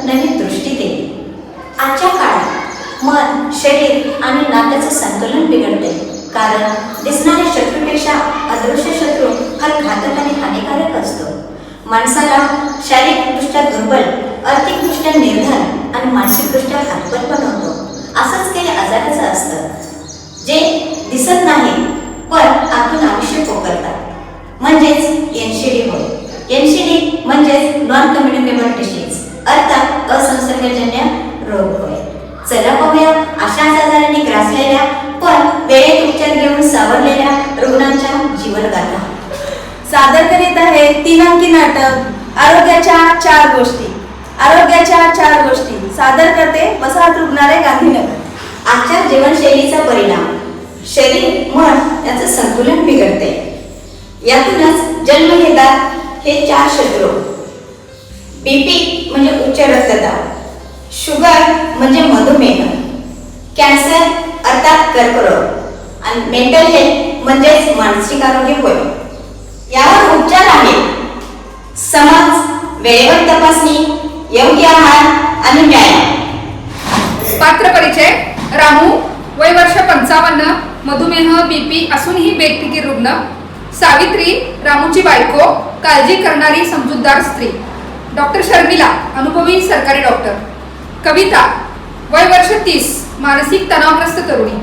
नवी दृष्टी देईल. आजच्या काळात मन, शरीर आणि नात्याचं संतुलन बिघडते, कारण दिसणाऱ्या शत्रूपेक्षा अदृश्य शत्रू हा घातक आणि हानिकारक असतो. माणसाला शारीरिकदृष्ट्या दुर्बल, आर्थिकदृष्ट्या निर्धन आणि मानसिकदृष्ट्या हतबल बनवतो. असंच काही आजाराचं असतं जे दिसत नाही पण आतून आयुष्य पोकरतात, म्हणजेच NCD होय. NCD म्हणजेच नॉन कम्युनिकेबल डिसीज, अर्थात असंसर्गजन्य रोग होय. चला पाहूया अशाच आजाराने ग्रासलेल्या पण वेळेत उपचार घेऊन सावरलेल्या रुग्णांच्या जीवनगाथा. सादर करीत आहे 3 अंकी नाटक आरोग्याच्या 4 गोष्टी. आरोग्याच्या 4 गोष्टी सादर करते वसाहत रुग्णालय, गांधीनगर. आजच्या जीवनशैलीचा परिणाम शरीर, मन याचं संतुलन बिघडते. यातूनच जन्म घेतात हे 4 शत्रू. BP म्हणजे उच्च रक्तदाब, शुगर म्हणजे मधुमेह, कॅन्सर अर्थात कर्करोग आणि मेंटल हेल्थ म्हणजेच मानसिक आरोग्य होय. यावर उपचार आहे. समज, वेळेवर तपासणी, योग्य आहार आणि व्यायाम. पात्र परिचय: रामू, वय वर्ष 55, मधुमेह, BP असूनही बेफिकीर रुग्ण. सावित्री, रामूची बायको, काळजी करणारी समजूतदार स्त्री. डॉक्टर शर्मिला, अनुभवी सरकारी डॉक्टर. कविता, वय वर्ष 30, मानसिक तणावग्रस्त तरुणी.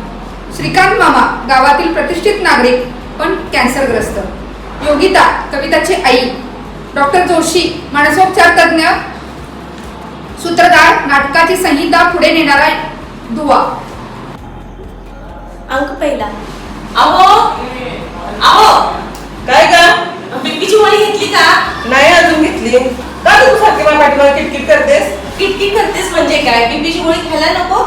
श्रीकांत मामा, गावातील प्रतिष्ठित नागरिक पण कॅन्सरग्रस्त. योगिता, कविताची आई. डॉक्टर जोशी, मानसोपचार तज्ञ, सूत्रधार, नाटकाची संहिता पुढे नेणारा दुवा. अंक पहिला. काय का बीपीची गोळी घेतली का? नाही अजून घेतली. का तू सारखी माझ्या पाठीमागे किटकिट करतेस? किटकिट करतेस म्हणजे काय? बीपीची गोळी खायला नको?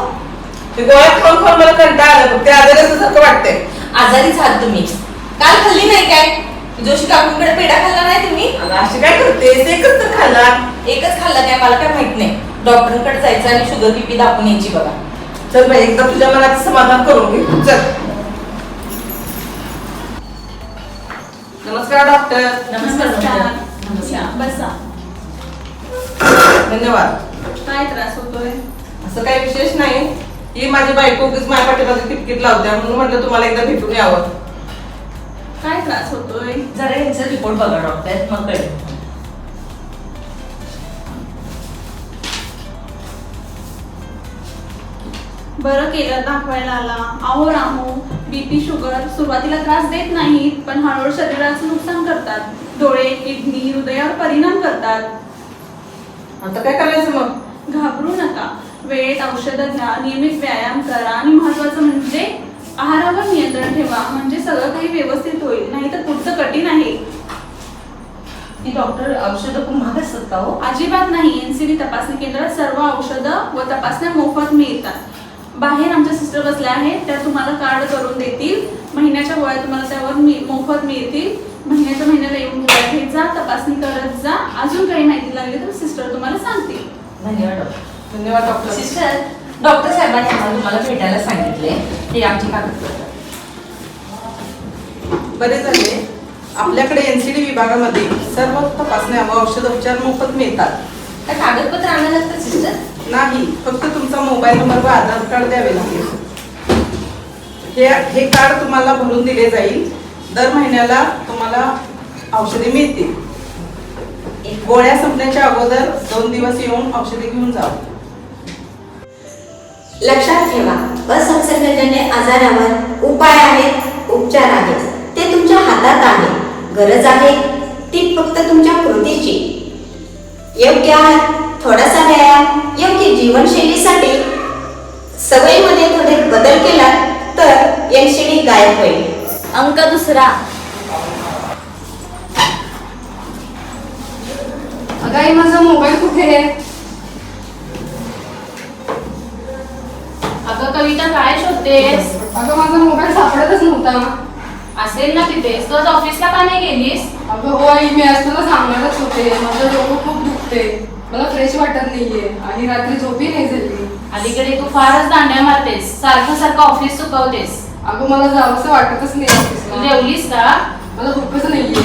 ते गोळ्या खाऊन खाऊन मला कंटाळा आला. ते आजारी असल्यासारखं वाटतंय. आजारीच आहात तुम्ही. काल खाल्ली नाही काय? जोशी काकूंकडे पेढा खाल्ला नाही तुम्ही? अशी काय करतेस? एकच तर खाल्ला. एकच खाल्ला काय? मला काय माहित नाही. डॉक्टरांकडे जायचं आणि शुगर बीपी दाखवून यायची बघा. चल बाई, एकदा तुझ्या मनाचं समाधान करून घे. चल. नमस्कार डॉक्टर. नमस्कार. बसा. धन्यवाद. काय त्रास होतोय? असं काही विशेष नाही. ही माझी बायको उगीच माझ्या पाठीमागे किटकिट लावते, म्हणून म्हटलं तुम्हाला एकदा भेटून यावं. काय त्रास होतोय? जरा यांचा रिपोर्ट बघा डॉक्टर, मग कळेल. बरं केलं दाखवायला आला. अहो रामू, BP, शुगर सुरुवातीला त्रास देत नाहीत, पण हळूहळू शरीराचं नुकसान करतात. डोळे, किडनी, हृदयावर परिणाम करतात. आता काय करायचं मग? घाबरू नका. वेळेत औषधं घ्या, नियमित व्यायाम करा आणि महत्वाचं म्हणजे आहारावर नियंत्रण ठेवा, म्हणजे सगळं काही व्यवस्थित होईल. नाहीतर पुढचं कठीण आहे. ती डॉक्टर औषधं खूप महाग असतात का हो? अजिबात नाही. NCD तपासणी केंद्रात सर्व औषधं व तपासण्या मोफत मिळतात. बाहेर आमच्या सिस्टर बसल्या आहेत, त्या तुम्हाला कार्ड करून देतील. महिन्याच्या गोळ्या तुम्हाला त्यावर मोफत मिळतील. महिन्याला येऊन गोळ्या घेत जा, तपासणी करत जा. अजून काही माहिती लागली तर सिस्टर तुम्हाला सांगतील. धन्यवाद डॉक्टर. धन्यवाद डॉक्टर. सिस्टर, डॉक्टर साहेबांनी आम्हाला तुम्हाला भेटायला सांगितले. हे आमची कागदपत्र. बरे झाले. आपल्याकडे NCD विभागामध्ये सर्व तपासण्या व औषधोपचार मोफत मिळतात. काय कागदपत्र आणायला लागतात सिस्टर? नाही, फक्त तुमचा मोबाईल नंबर व आधार कार्ड द्यावे लागेल. हे कार्ड तुम्हाला भरून दिले जाईल. दर महिन्याला तुम्हाला औषधे मिळतील. गोळ्या संपण्याच्या अगोदर 2 दिवस येऊन औषधे घेऊन जा. लक्षात ठेवा, असंसर्गजन्य आजारावर उपाय आहेत, उपचार आहेत. ते तुमच्या हातात आहे. गरज आहे ती फक्त तुमच्या कृतीची. योग्य आहार, थोडासा व्यायाम, योग्य जीवनशैलीसाठी सवयीमध्ये थोडे बदल केला तर NCD गायब होईल. अंक दुसरा. अगाई, माझा मोबाईल कुठे आहे? अगं कविता, काय शोधतेस? अगं, माझा मोबाईल सापडतच नव्हता. असेल ना तिथेच. तू आज ऑफिसला का नाही गेलीस? अगं हो आई, मी आज तुला सांगणारच होते. माझं डोकं खूप दुखते, मला फ्रेश वाटत नाहीये आणि रात्री झोपही नाही झाली. अलीकडे तू फारच दांड्या मारतेस, सारखं ऑफिस चुकवतेस. अगं, मला जावंसं वाटतच नाही ऑफिसला. तू जेवलीस का? मला भूकच नाहीये.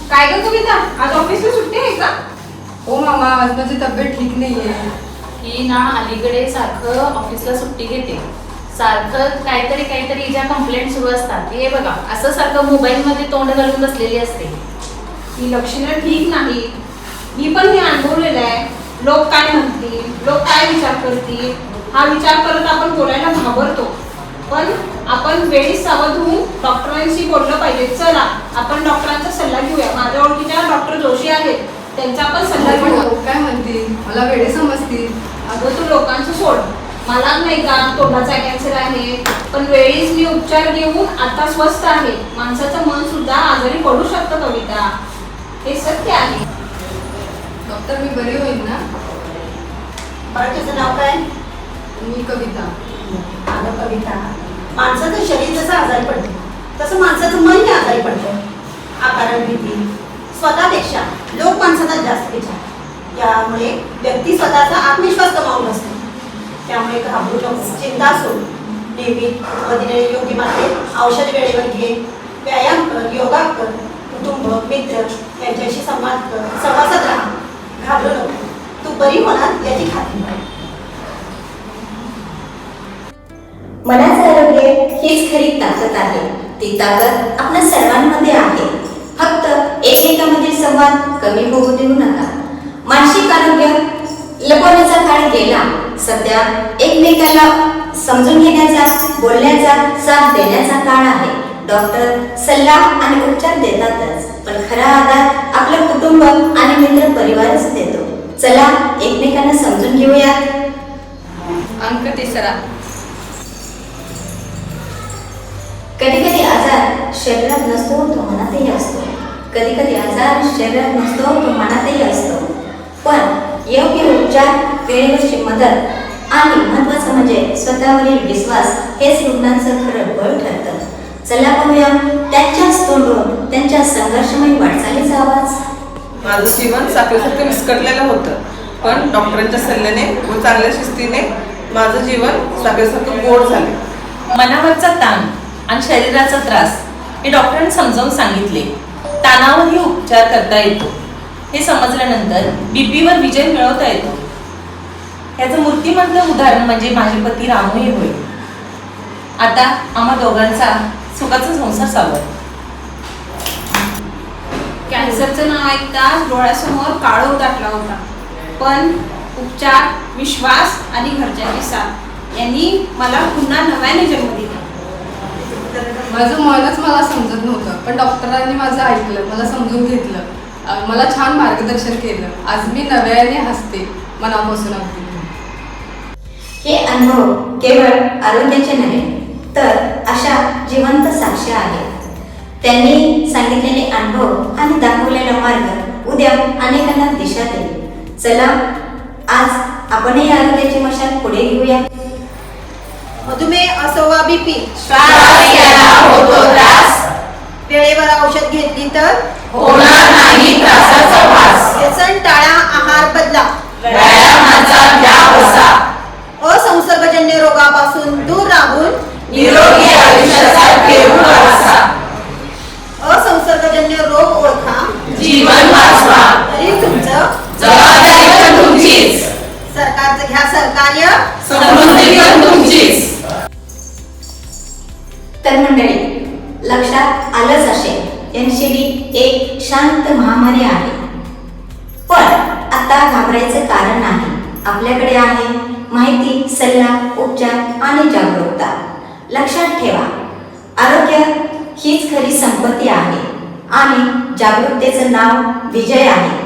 काय ग कविता, आज ऑफिसला सुट्टी आहे का? हो मामा, आज माझी तब्येत ठीक नाहीये. ही ना अलीकडे सारखं ऑफिसला सुट्टी घेते. सारखं काहीतरी हिच्या कंप्लेंट सुरू असतात. हे बघा, असं सारखं मोबाईलमध्ये तोंड घालून बसलेली असते. ही लक्षणं ठीक नाही. मी पण हे अनुभवलेलं आहे. लोक काय म्हणतील, लोक काय विचार करतील, हा विचार करत आपण बोलायला घाबरतो. पण आपण वेळीच सावध होऊन डॉक्टरांशी बोललं पाहिजे. चला आपण डॉक्टरांचा सल्ला घेऊया. माझ्या ओळखीच्या डॉक्टर जोशी आहेत, त्यांचा पण सल्ला घेऊया. काय म्हणतील, मला वेळे समजतील. अगं तू लोकांचं सोड, मला नाही का तोंडाचा कॅन्सर आहे, पण वेळीच मी उपचार घेऊन आता स्वस्थ आहे. माणसाचं मन सुद्धा आजारी पडू शकतं कविता, हे सत्य आहे. डॉक्टर, मी बरी होईल ना? बाळा तुझं नाव काय? मी कविता. अगं कविता, माणसाचं शरीर जसं आजारी पडतं तसं माणसाचं मनही आजारी पडतं. आकारण भीती स्वतःपेक्षा लोक माणसाचा जास्त विचार, यामुळे व्यक्ती स्वतःचा आत्मविश्वास गमावून बसतो. त्यामुळे घाबरू नको, चिंता सोड. नियमित व दिलेले योग्य मात्रे औषध वेळेवर घे, व्यायाम कर, योगा कर, कुटुंब मित्र यांच्याशी संवादात राहा. घाबरू नको, तू बरी होणार याची खात्री आहे. मनाचं आरोग्य हीच खरी ताकद आहे. ती ताकद आपल्या सर्वांमध्ये आहे. फक्त एकमेकांमधील संवाद कमी होऊ देऊ नका. मानसिक आरोग्य लपवण्याचा काळ गेला. सध्या एकमेकाला समजून घेण्याचा, बोलण्याचा, साथ देण्याचा काळ आहे. डॉक्टर सल्ला आणि उपचार देतातच, पण खरा आधार आपलं कुटुंब आणि मित्र परिवारच देतो. चला एकमेकांना समजून घेऊयात. अंक 3. कधी कधी आजार शरीरात नसतो, तो मनातही असतो. कधी कधी आजार शरीरात नसतो, तो मनातही असतो. पण योग्य उपचार, वेळेवरची मदत आणि महत्त्वाचं म्हणजे स्वतःवरील विश्वास हेच रुग्णांचं खरं बळ ठरतं. चला पाहूया त्यांच्याच तोंडून त्यांच्या संघर्षमय वाटचालीचा आवाज. माझं जीवन साखरेसारखं विस्कटलेलं होतं, पण डॉक्टरांच्या सल्ल्याने व चांगल्या शिस्तीने माझं जीवन साखरेसारखं गोड झाले. मनावरचा ताण आणि शरीराचा त्रास हे डॉक्टरांनी समजावून सांगितले. ताणावरही उपचार करता येतो हे समजल्यानंतर बीपीवर विजय मिळवता येतो. याचं मूर्तिमंत उदाहरण म्हणजे माझे पती रामू हे होय. आता आम्हा दोघांचा सुखाचा संसार चालू आहे. कॅन्सरचं नाव ऐकताच डोळ्यासमोर काळोख दाटला होता. पण उपचार, विश्वास आणि घरच्यांची साथ यांनी मला पुन्हा नव्याने जन्म दिला. माझं मनच मला समजत नव्हतं, पण डॉक्टरांनी माझं ऐकलं, मला समजून घेतलं, मला छान मार्गदर्शन केलं. आज मी नव्याने हसते, मनापासून अगदी. हे अनुभव केवळ आरोग्याचे नव्हे, तर अशा जिवंत साक्ष आहेत. त्यांनी सांगितलेले अनुभव आणि दाखवलेला मार्ग उद्या अनेकांना दिशा देईल. चला आज आपणही आरोग्याची मशाल पुढे घेऊया. मधुमेह असो वा बीपी, श्वास घ्यायला होतो त्रास, वेळेवर औषध घेतली तर होणार नाही त्रासाचा वास. व्यसन टाळा, आहार बदला, व्यायामाचा घ्या बसा, असंसर्गजन्य रोगापासून दूर राहून निरोगी आयुष्याचा घेऊ प्रवासा. असंसर्गजन्य रोग ओळखा, जीवन वाचवा, तरी तुमचं जबाबदारी पण तुमचीच, सरकारचं घ्या सहकार्य, समृद्धी पण तुमचीच. तर मंडळी, लक्षात आलंच असेल एनसीडी एक शांत महामारी आहे. पण आता घाबरायचं कारण नाही. आपल्याकडे आहे माहिती, सल्ला, उपचार आणि जागरूकता. लक्षात ठेवा, आरोग्य हीच खरी संपत्ती आहे आणि जागरूकतेचं नाव विजय आहे.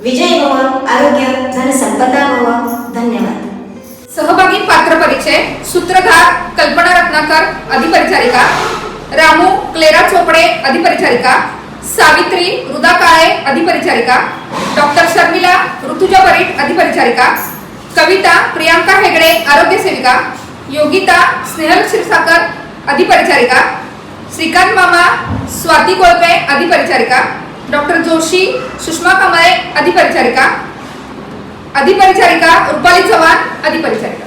विजय भव, आरोग्य धनसंपदा भव. धन्यवाद. सहभागी पात्र परिचय: सूत्रधार कल्पना रत्नाकर, अधिपरिचारिका; रामू क्लेरा चोपडे, अधिपरिचारिका; सावित्री रुदा काळे, अधिपरिचारिका; डॉक्टर शर्मिला ऋतुजा परीट, अधिपरिचारिका; कविता प्रियांका हेगडे, आरोग्य सेविका; योगिता स्नेहल क्षीरसागर, अधिपरिचारिका; श्रीकांत मामा स्वाती कोळपे, अधिपरिचारिका; डॉक्टर जोशी सुषमा कांबळे, अधिपरिचारिका; अधिपरिचारिका रुपाली चव्हाण, अधिपरिचारिका.